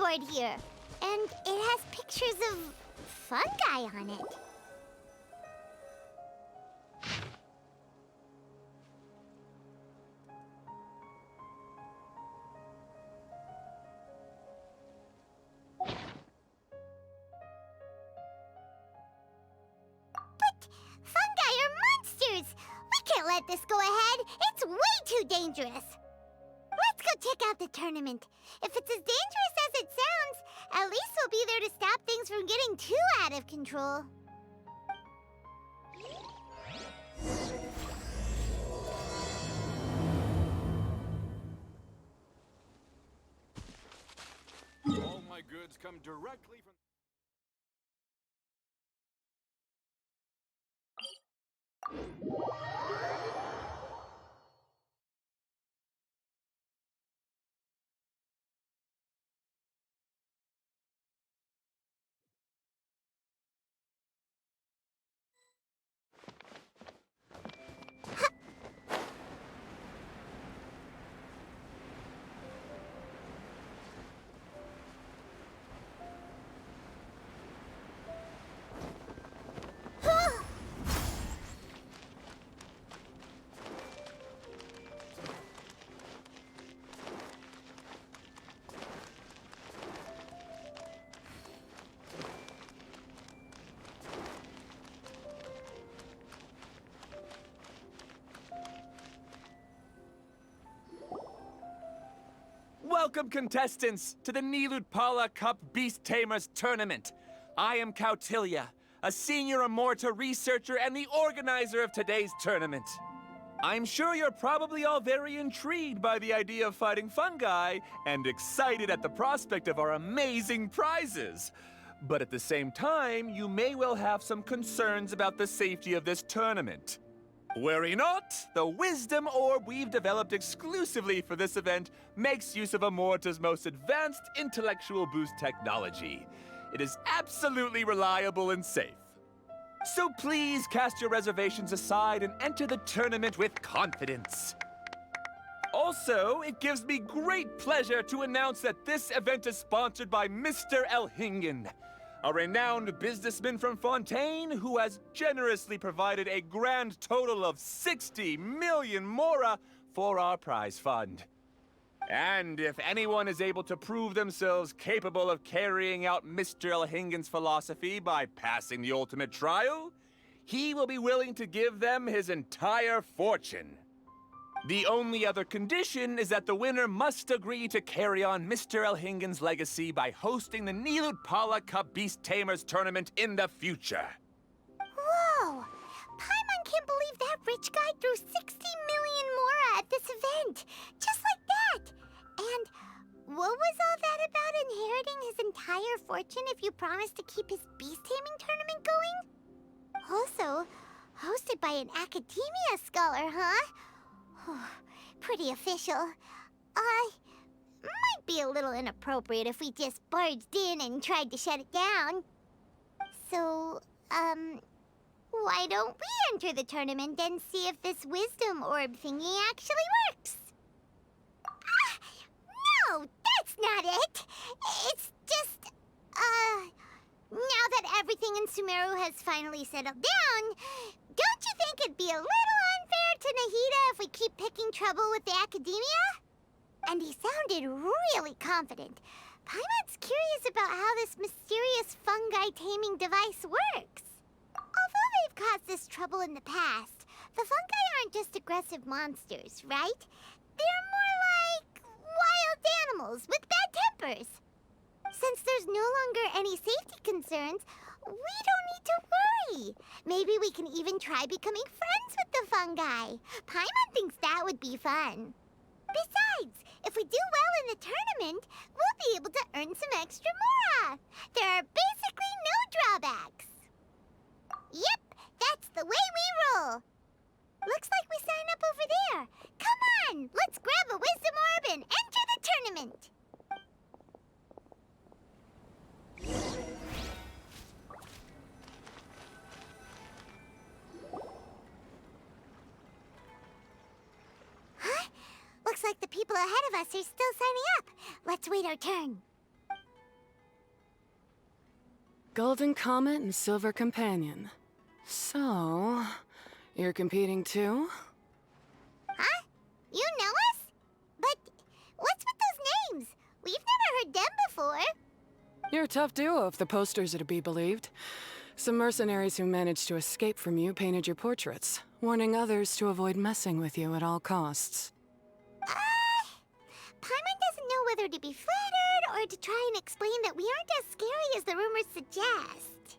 board here, and it has pictures of fungi on it. But fungi are monsters! We can't let this go ahead. It's way too dangerous. Let's go check out the tournament. If it's as dangerous as it sounds, at least we'll be there to stop things from getting too out of control. All my goods come directly from... Welcome, contestants, to the Nilutpala Cup Beast Tamers Tournament. I am Cautilia, a senior Amorta researcher and the organizer of today's tournament. I'm sure you're probably all very intrigued by the idea of fighting fungi and excited at the prospect of our amazing prizes. But at the same time, you may well have some concerns about the safety of this tournament. Worry not, the wisdom orb we've developed exclusively for this event makes use of Amorta's most advanced intellectual boost technology. It is absolutely reliable and safe. So please cast your reservations aside and enter the tournament with confidence. Also, it gives me great pleasure to announce that this event is sponsored by Mr. Elhingen, a renowned businessman from Fontaine who has generously provided a grand total of 60 million mora for our prize fund. And if anyone is able to prove themselves capable of carrying out Mr. Elhingen's philosophy by passing the ultimate trial, he will be willing to give them his entire fortune. The only other condition is that the winner must agree to carry on Mr. Elhingen's legacy by hosting the Nilutpala Cup Beast Tamers tournament in the future. Whoa! Paimon can't believe that rich guy threw 60 million mora at this event. Just like that. And what was all that about inheriting his entire fortune if you promised to keep his beast taming tournament going? Also, hosted by an academia scholar, huh? Pretty official. Might be a little inappropriate if we just barged in and tried to shut it down. So, why don't we enter the tournament and see if this wisdom orb thingy actually works? No, that's not it! It's just, now that everything in Sumeru has finally settled down, don't you think it'd be a little unfair to Nahida if we keep picking trouble with the academia? And he sounded really confident. Paimon's curious about how this mysterious fungi taming device works. Although they've caused us trouble in the past, the fungi aren't just aggressive monsters, right? They're more like wild animals with bad tempers. Since there's no longer any safety concerns, we don't need to worry. Maybe we can even try becoming friends with the fungi. Paimon thinks that would be fun. Besides, if we do well in the tournament, we'll be able to earn some extra mora. There are basically no drawbacks. Yep, that's the way we roll. Looks like we sign up over there. Come on, let's grab a wisdom orb and enter the tournament. Huh? Looks like the people ahead of us are still signing up. Let's wait our turn. Golden Comet and Silver Companion. So, you're competing too? Huh? You know us? But what's with those names? We've never heard them before. You're a tough duo if the posters are to be believed. Some mercenaries who managed to escape from you painted your portraits, warning others to avoid messing with you at all costs. Paimon doesn't know whether to be flattered or to try and explain that we aren't as scary as the rumors suggest.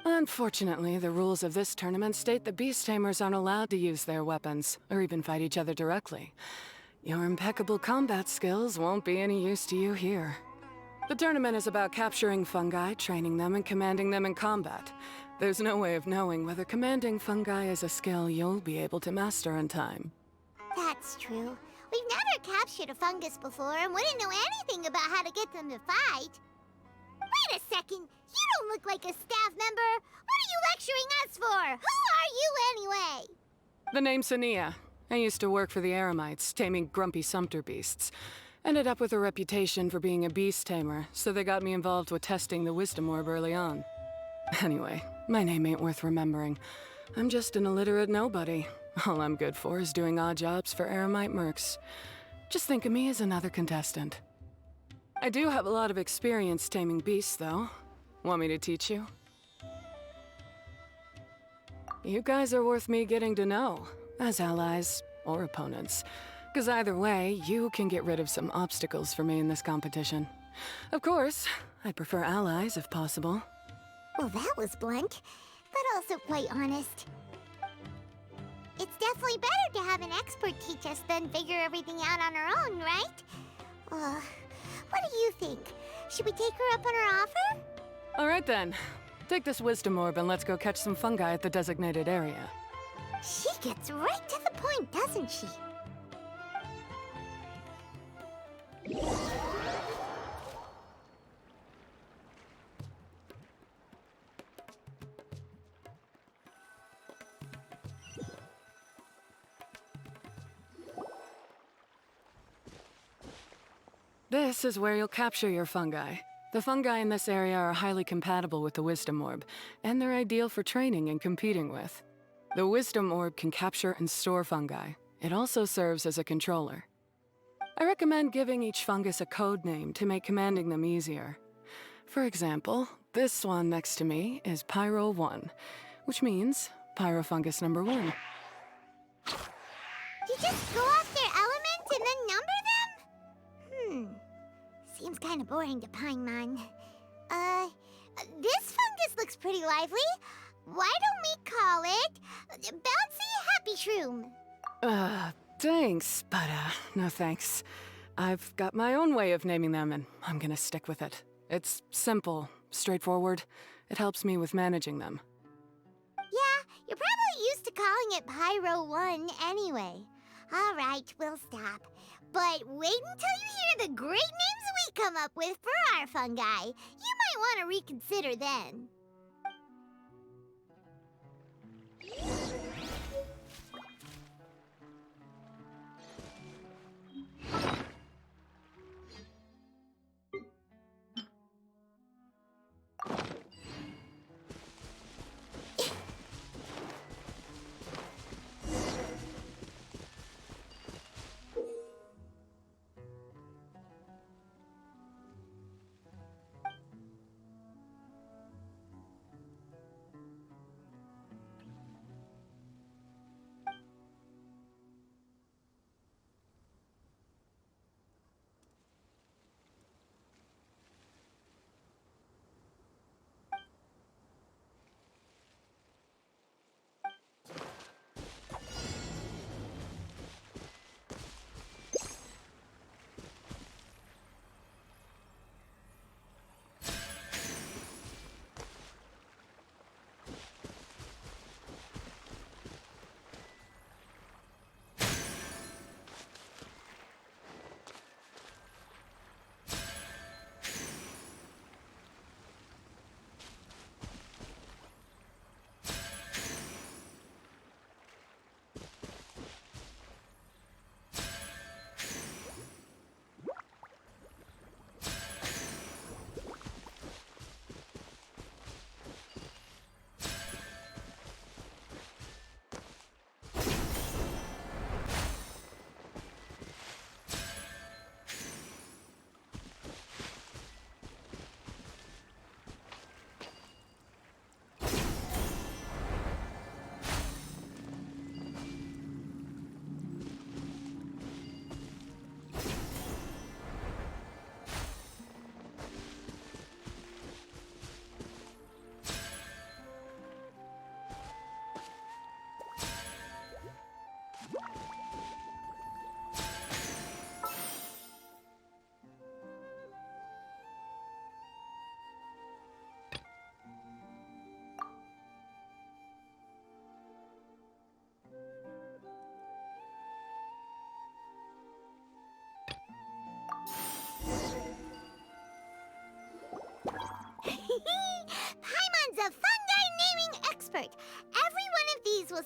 Unfortunately, the rules of this tournament state that beast tamers aren't allowed to use their weapons, or even fight each other directly. Your impeccable combat skills won't be any use to you here. The tournament is about capturing fungi, training them, and commanding them in combat. There's no way of knowing whether commanding fungi is a skill you'll be able to master in time. That's true. We've never captured a fungus before and wouldn't know anything about how to get them to fight. Wait a second! You don't look like a staff member! What are you lecturing us for? Who are you anyway? The name's Sania. I used to work for the Eremites, taming grumpy sumpter beasts. Ended up with a reputation for being a beast tamer, so they got me involved with testing the wisdom orb early on. Anyway, my name ain't worth remembering. I'm just an illiterate nobody. All I'm good for is doing odd jobs for Eremite mercs. Just think of me as another contestant. I do have a lot of experience taming beasts, though. Want me to teach you? You guys are worth me getting to know, as allies or opponents. Because either way, you can get rid of some obstacles for me in this competition. Of course, I'd prefer allies if possible. Well, that was blunt, but also quite honest. It's definitely better to have an expert teach us than figure everything out on our own, right? What do you think? Should we take her up on her offer? All right then. Take this wisdom orb and let's go catch some fungi at the designated area. She gets right to the point, doesn't she? This is where you'll capture your fungi. The fungi in this area are highly compatible with the Wisdom Orb, and they're ideal for training and competing with. The Wisdom Orb can capture and store fungi. It also serves as a controller. I recommend giving each fungus a code name to make commanding them easier. For example, this one next to me is Pyro 1, which means Pyrofungus number 1. You just go off their element and then number them? Seems kind of boring to Paimon. This fungus looks pretty lively. Why don't we call it Bouncy Happy Shroom? Thanks, but no thanks. I've got my own way of naming them, and I'm gonna stick with it. It's simple, straightforward. It helps me with managing them. Yeah, you're probably used to calling it Pyro 1 anyway. All right, we'll stop. But wait until you hear the great names we come up with for our fungi. You might want to reconsider then.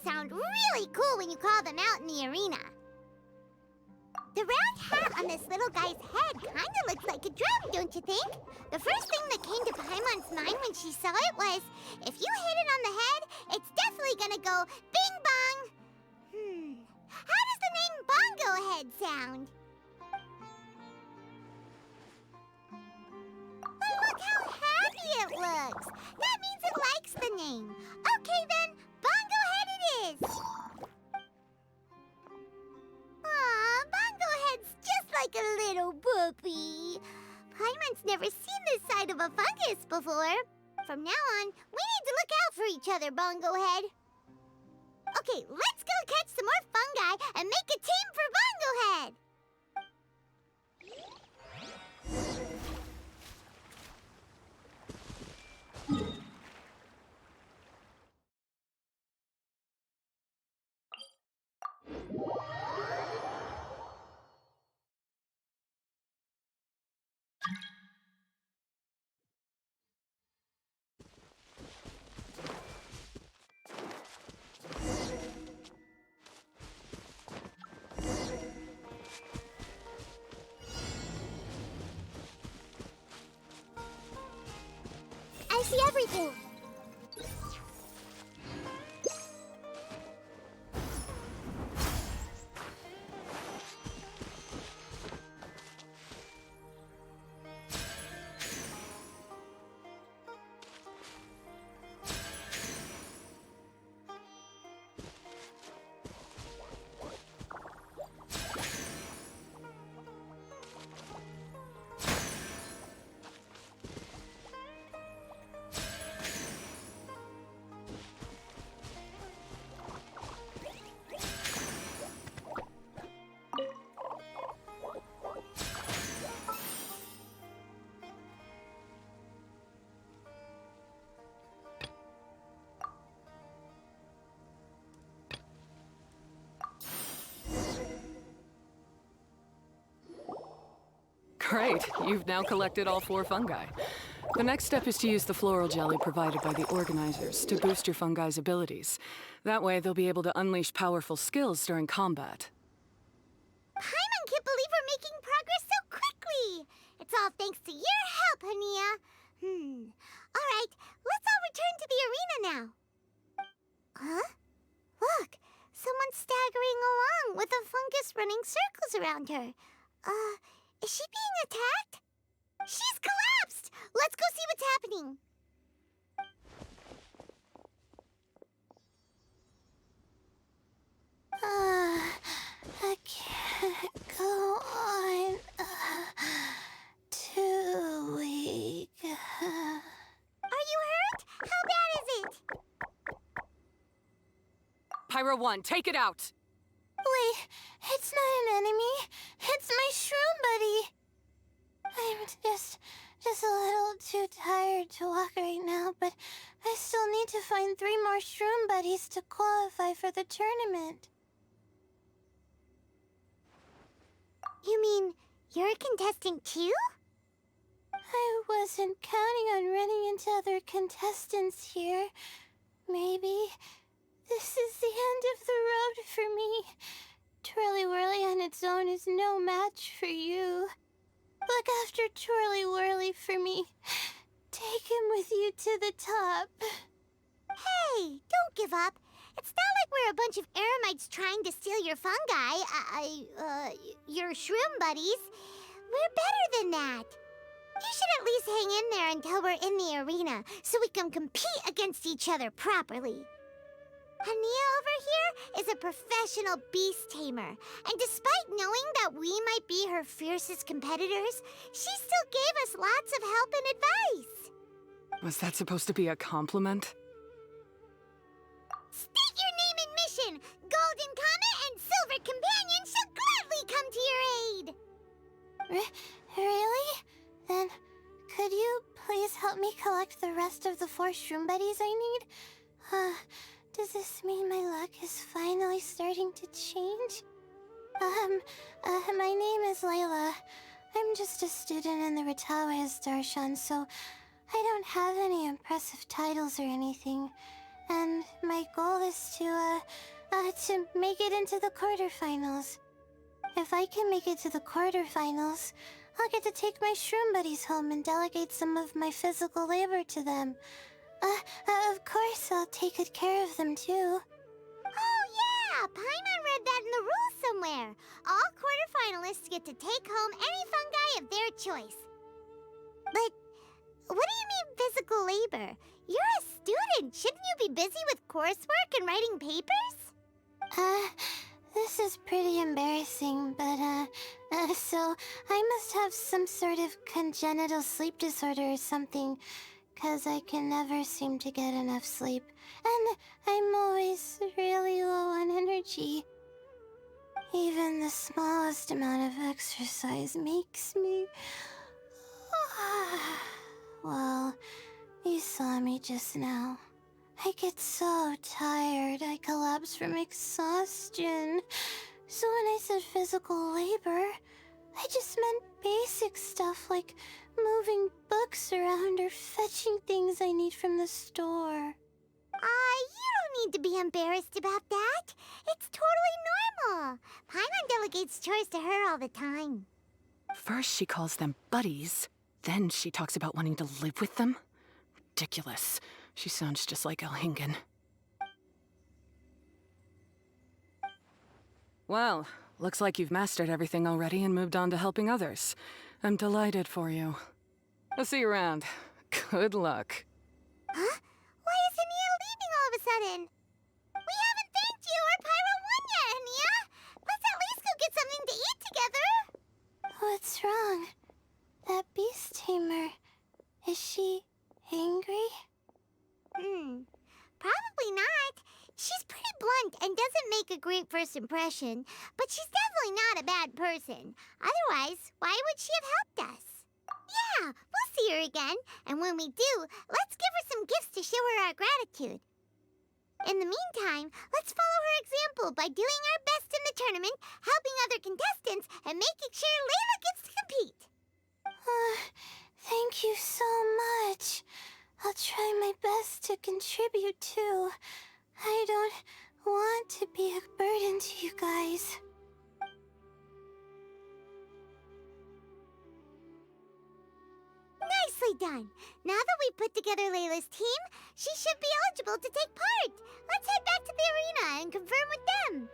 sound really cool when you call them out in the arena. The round hat on this little guy's head kinda looks like a drum, don't you think? The first thing that came to Paimon's mind when she saw it was, if you hit it on the head, it's definitely gonna go bing bong. How does the name Bongo Head sound? But look how happy it looks! That means it likes the name. Okay then, Bongo Head it is! Aw, Bongo Head's just like a little puppy. Paimon's never seen this side of a fungus before. From now on, we need to look out for each other, Bongo Head. Okay, let's go catch some more fungi and make a team for Bongo Head! I see everything. Great, you've now collected all 4 fungi. The next step is to use the floral jelly provided by the organizers to boost your fungi's abilities. That way, they'll be able to unleash powerful skills during combat. Paimon can't believe we're making progress so quickly! It's all thanks to your help, Hania. Alright, let's all return to the arena now. Huh? Look, someone's staggering along with a fungus running circles around her. Is she being attacked? She's collapsed! Let's go see what's happening. I can't go on. Too weak. Are you hurt? How bad is it? Pyro 1, take it out! Wait, it's not an enemy. It's my shroom buddy. I'm just a little too tired to walk right now, but I still need to find 3 more shroom buddies to qualify for the tournament. You mean you're a contestant too? I wasn't counting on running into other contestants here. Maybe this is the end of the road for me. Twirly Whirly on its own is no match for you. Look after Twirly Whirly for me. Take him with you to the top. Hey, don't give up. It's not like we're a bunch of eremites trying to steal your fungi. Your shroom buddies. We're better than that. You should at least hang in there until we're in the arena, so we can compete against each other properly. Hania over here is a professional beast tamer, and despite knowing that we might be her fiercest competitors, she still gave us lots of help and advice. Was that supposed to be a compliment? State your name and mission! Golden Comet and Silver Companion shall gladly come to your aid! Really? Then, could you please help me collect the rest of the 4 shroom buddies I need? Does this mean my luck is finally starting to change? My name is Layla. I'm just a student in the Ratawa's Darshan, so I don't have any impressive titles or anything. And my goal is to make it into the quarterfinals. If I can make it to the quarterfinals, I'll get to take my shroom buddies home and delegate some of my physical labor to them. Of course, I'll take good care of them, too. Oh, yeah! Paimon read that in the rules somewhere. All quarterfinalists get to take home any fungi of their choice. But what do you mean physical labor? You're a student. Shouldn't you be busy with coursework and writing papers? This is pretty embarrassing, but, so I must have some sort of congenital sleep disorder or something, 'cause I can never seem to get enough sleep, and I'm always really low on energy. Even the smallest amount of exercise makes me... Well, you saw me just now. I get so tired, I collapse from exhaustion. So when I said physical labor, I just meant basic stuff like moving books around or fetching things I need from the store. You don't need to be embarrassed about that. It's totally normal. Paimon delegates chores to her all the time. First she calls them buddies, then she talks about wanting to live with them. Ridiculous. She sounds just like Elhingen. Well, looks like you've mastered everything already and moved on to helping others. I'm delighted for you. I'll see you around. Good luck. Huh? Why is Ania leaving all of a sudden? We haven't thanked you or Pyro 1 yet, Ania! Let's at least go get something to eat together! What's wrong? That beast tamer... Is she... angry? Probably not. She's pretty blunt and doesn't make a great first impression, but she's definitely not a bad person. Otherwise, why would she have helped us? Yeah, we'll see her again, and when we do, let's give her some gifts to show her our gratitude. In the meantime, let's follow her example by doing our best in the tournament, helping other contestants, and making sure Layla gets to compete. Thank you so much. I'll try my best to contribute too. I don't want to be a burden to you guys. Nicely done! Now that we've put together Layla's team, she should be eligible to take part. Let's head back to the arena and confirm with them.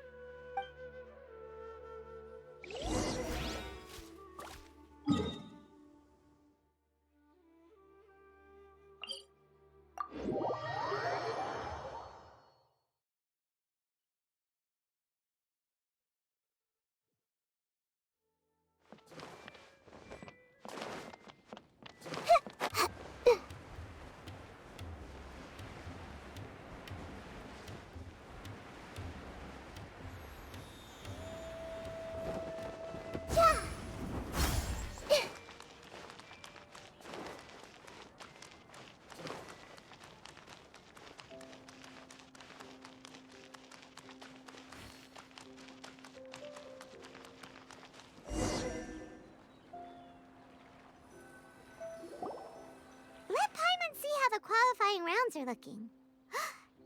Qualifying rounds are looking.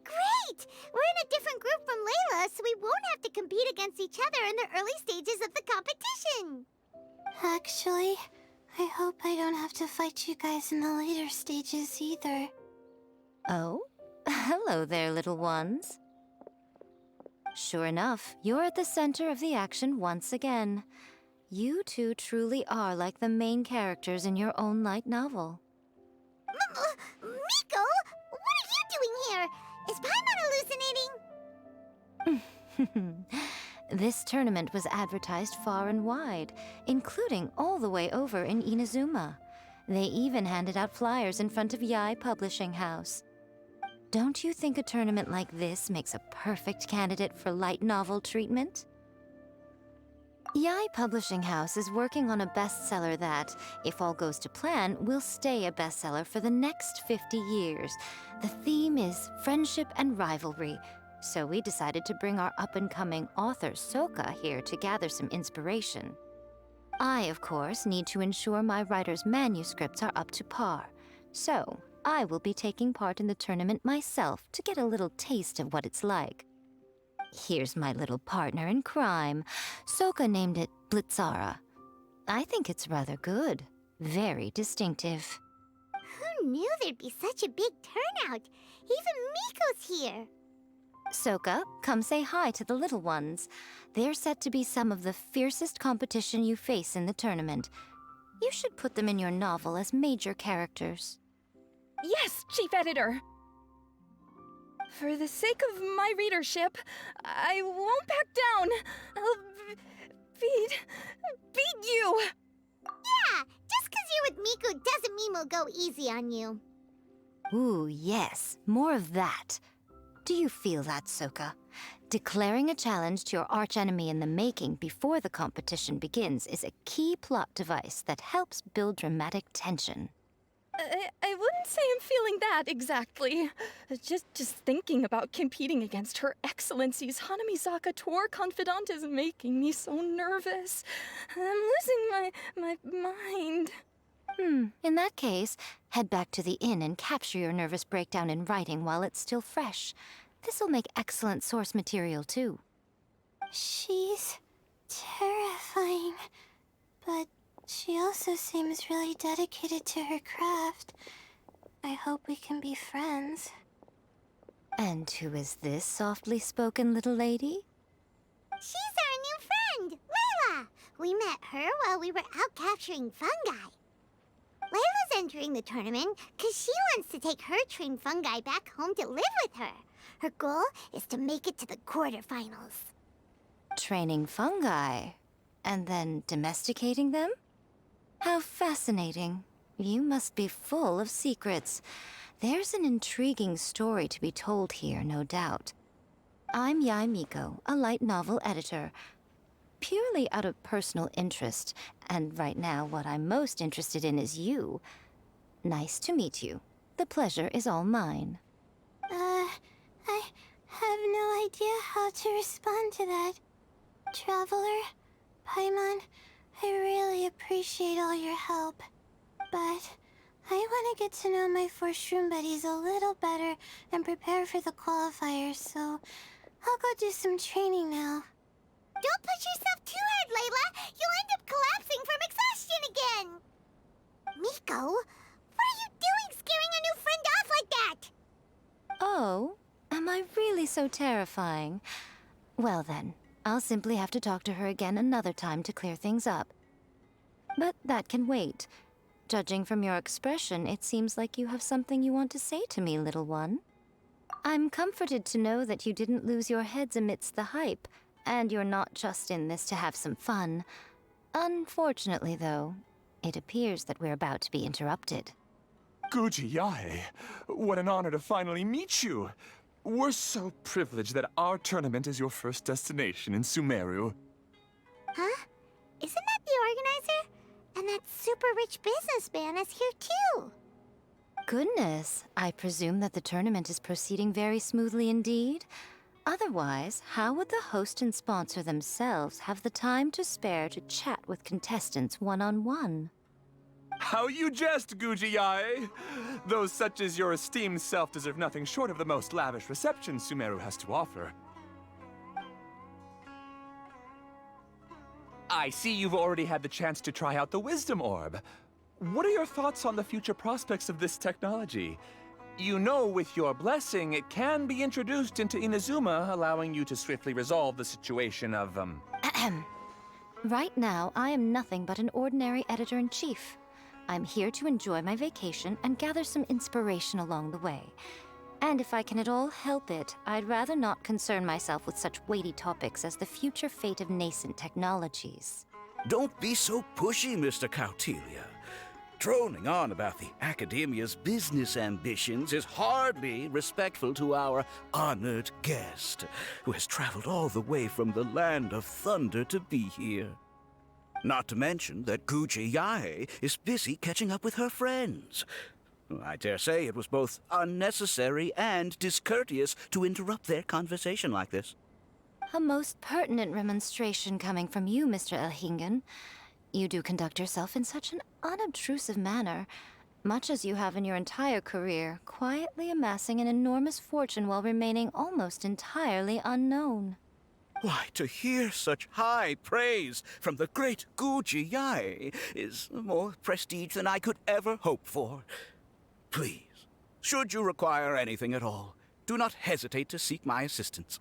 Great! We're in a different group from Layla, so we won't have to compete against each other in the early stages of the competition. Actually, I hope I don't have to fight you guys in the later stages either. Oh? Hello there, little ones. Sure enough, you're at the center of the action once again. You two truly are like the main characters in your own light novel. Miko, what are you doing here? Is Paimon hallucinating? This tournament was advertised far and wide, including all the way over in Inazuma. They even handed out flyers in front of Yae Publishing House. Don't you think a tournament like this makes a perfect candidate for light novel treatment? Yae Publishing House is working on a bestseller that, if all goes to plan, will stay a bestseller for the next 50 years. The theme is friendship and rivalry, so we decided to bring our up-and-coming author, Soka, here to gather some inspiration. I, of course, need to ensure my writer's manuscripts are up to par. So, I will be taking part in the tournament myself to get a little taste of what it's like. Here's my little partner in crime. Soka named it Blitzara. I think it's rather good. Very distinctive. Who knew there'd be such a big turnout? Even Miko's here. Soka, come say hi to the little ones. They're set to be some of the fiercest competition you face in the tournament. You should put them in your novel as major characters. Yes, Chief Editor. For the sake of my readership, I won't back down. I'll beat you. Yeah, just 'cause you're with Miko doesn't mean we'll go easy on you. Ooh, yes, more of that. Do you feel that, Soka? Declaring a challenge to your archenemy in the making before the competition begins is a key plot device that helps build dramatic tension. I wouldn't say I'm feeling that exactly. Just thinking about competing against Her Excellency's Hanamizaka tour confidant is making me so nervous. I'm losing my mind. In that case, head back to the inn and capture your nervous breakdown in writing while it's still fresh. This'll make excellent source material, too. She's terrifying, but she also seems really dedicated to her craft. I hope we can be friends. And who is this softly spoken little lady? She's our new friend, Layla. We met her while we were out capturing fungi. Layla's entering the tournament because she wants to take her trained fungi back home to live with her. Her goal is to make it to the quarterfinals. Training fungi, and then domesticating them? How fascinating. You must be full of secrets. There's an intriguing story to be told here, no doubt. I'm Yai Miko, a light novel editor. Purely out of personal interest, and right now what I'm most interested in is you. Nice to meet you. The pleasure is all mine. I have no idea how to respond to that. Traveler, Paimon, I really appreciate all your help. But I want to get to know my 4 shroom buddies a little better and prepare for the qualifiers, so I'll go do some training now. Don't push yourself too hard, Layla! You'll end up collapsing from exhaustion again! Miko, what are you doing scaring a new friend off like that? Oh, am I really so terrifying? Well then, I'll simply have to talk to her again another time to clear things up. But that can wait. Judging from your expression, it seems like you have something you want to say to me, little one. I'm comforted to know that you didn't lose your heads amidst the hype, and you're not just in this to have some fun. Unfortunately, though, it appears that we're about to be interrupted. Guji Yae, what an honor to finally meet you. We're so privileged that our tournament is your first destination in Sumeru. Huh? Isn't that the organizer? And that super rich businessman is here too. Goodness, I presume that the tournament is proceeding very smoothly indeed. Otherwise, how would the host and sponsor themselves have the time to spare to chat with contestants one-on-one? How you jest, Guji Yae! Those such as your esteemed self deserve nothing short of the most lavish reception Sumeru has to offer. I see you've already had the chance to try out the Wisdom Orb. What are your thoughts on the future prospects of this technology? You know, with your blessing, it can be introduced into Inazuma, allowing you to swiftly resolve the situation of, Right now, I am nothing but an ordinary editor-in-chief. I'm here to enjoy my vacation and gather some inspiration along the way. And if I can at all help it, I'd rather not concern myself with such weighty topics as the future fate of nascent technologies. Don't be so pushy, Mr. Kautelia. Droning on about the Academia's business ambitions is hardly respectful to our honored guest, who has traveled all the way from the land of thunder to be here. Not to mention that Guji Yae is busy catching up with her friends. I dare say it was both unnecessary and discourteous to interrupt their conversation like this. A most pertinent remonstration coming from you, Mr. Elhingen. You do conduct yourself in such an unobtrusive manner. Much as you have in your entire career, quietly amassing an enormous fortune while remaining almost entirely unknown. Why, to hear such high praise from the great Guji Yai is more prestige than I could ever hope for. Please, should you require anything at all, do not hesitate to seek my assistance.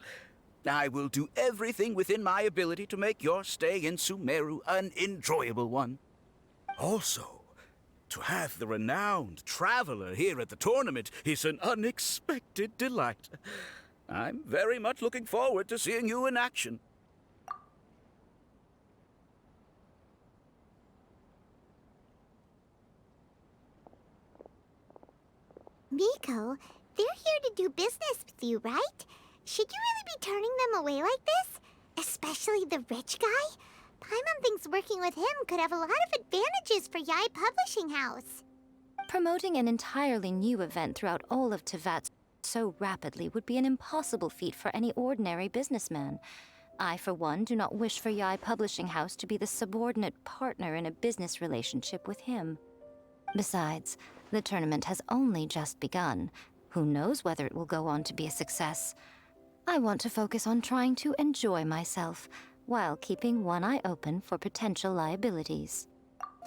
I will do everything within my ability to make your stay in Sumeru an enjoyable one. Also, to have the renowned traveler here at the tournament is an unexpected delight. I'm very much looking forward to seeing you in action. Miko, they're here to do business with you, right? Should you really be turning them away like this? Especially the rich guy? Paimon thinks working with him could have a lot of advantages for Yai Publishing House. Promoting an entirely new event throughout all of Tevat so rapidly would be an impossible feat for any ordinary businessman. I, for one, do not wish for Yai Publishing House to be the subordinate partner in a business relationship with him. Besides, the tournament has only just begun. Who knows whether it will go on to be a success? I want to focus on trying to enjoy myself, while keeping one eye open for potential liabilities.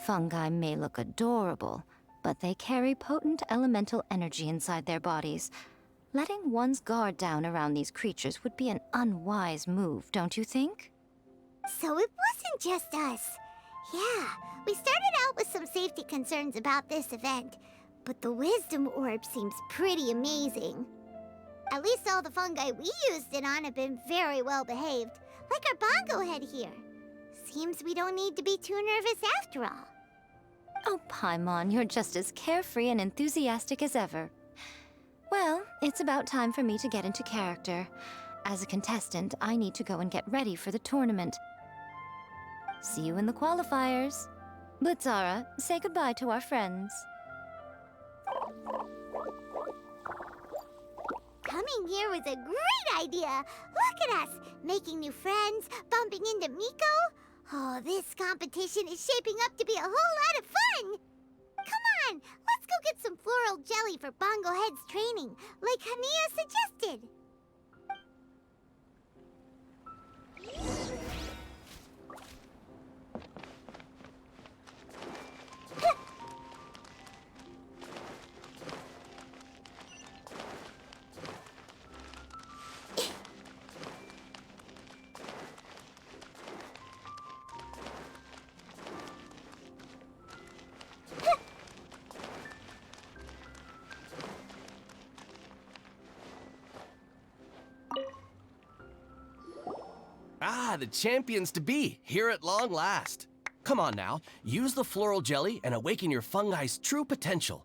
Fungi may look adorable, but they carry potent elemental energy inside their bodies. Letting one's guard down around these creatures would be an unwise move, don't you think? So it wasn't just us. Yeah, we started out with some safety concerns about this event, but the wisdom orb seems pretty amazing. At least all the fungi we used it on have been very well behaved, like our bongo head here. Seems we don't need to be too nervous after all. Oh, Paimon, you're just as carefree and enthusiastic as ever. Well, it's about time for me to get into character. As a contestant, I need to go and get ready for the tournament. See you in the qualifiers. Blitzara, say goodbye to our friends. Coming here was a great idea. Look at us, making new friends, bumping into Miko. Oh, this competition is shaping up to be a whole lot of fun. Come on, let's go get some floral jelly for Bongo Head's training, like Hania suggested. Ah, the champions to be, here at long last. Come on now, use the floral jelly and awaken your fungi's true potential.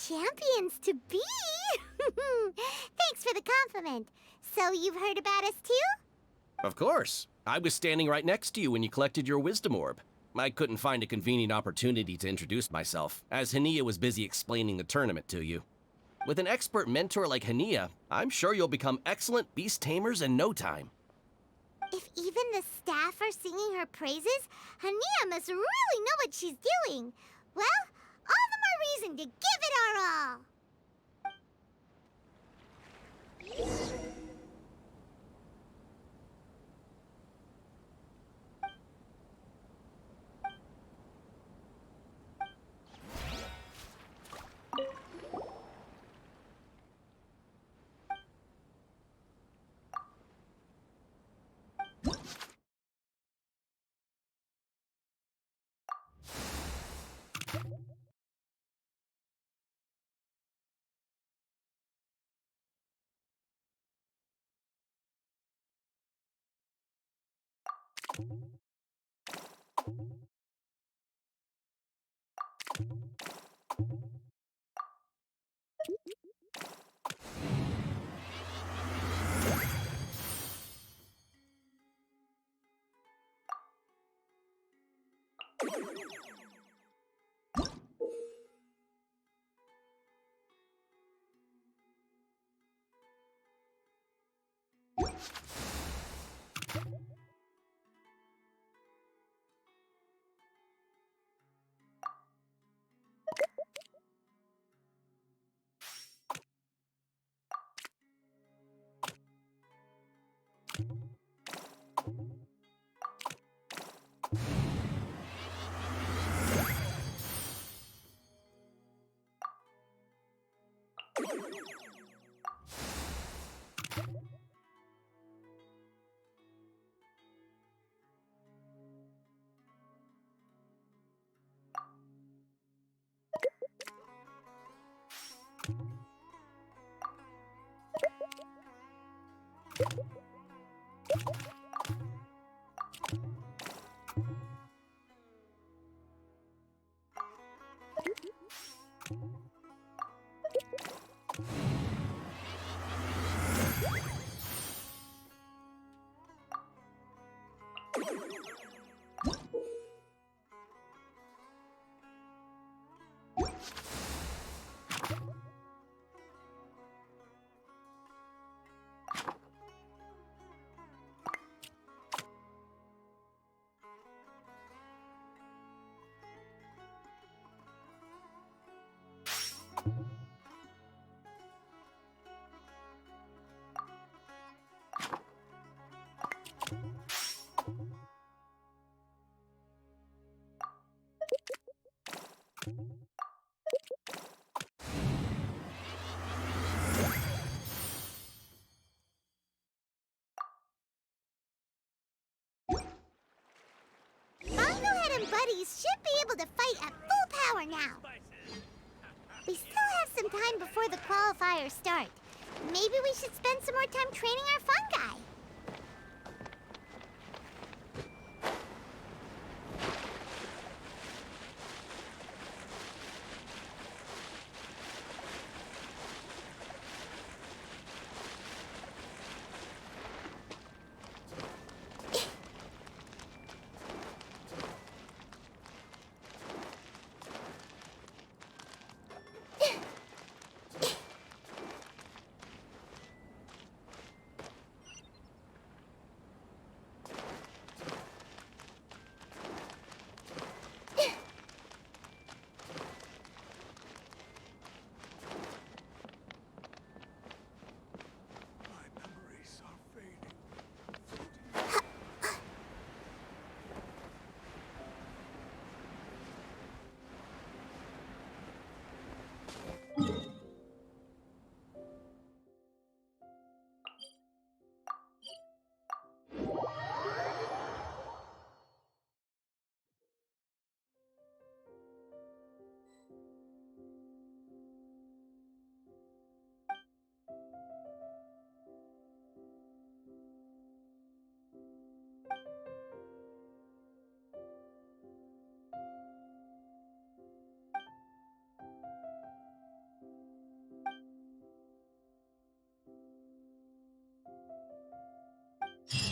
Champions to be? Thanks for the compliment. So you've heard about us too? Of course. I was standing right next to you when you collected your wisdom orb. I couldn't find a convenient opportunity to introduce myself, as Hania was busy explaining the tournament to you. With an expert mentor like Hania, I'm sure you'll become excellent beast tamers in no time. If even the staff are singing her praises, Hania must really know what she's doing. Well, all the more reason to give it our all. Bongohead and Buddies should be able to fight at full power now. We still have some time before the qualifiers start. Maybe we should spend some more time training our fungi.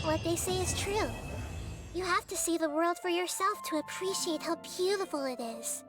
What they say is true. You have to see the world for yourself to appreciate how beautiful it is.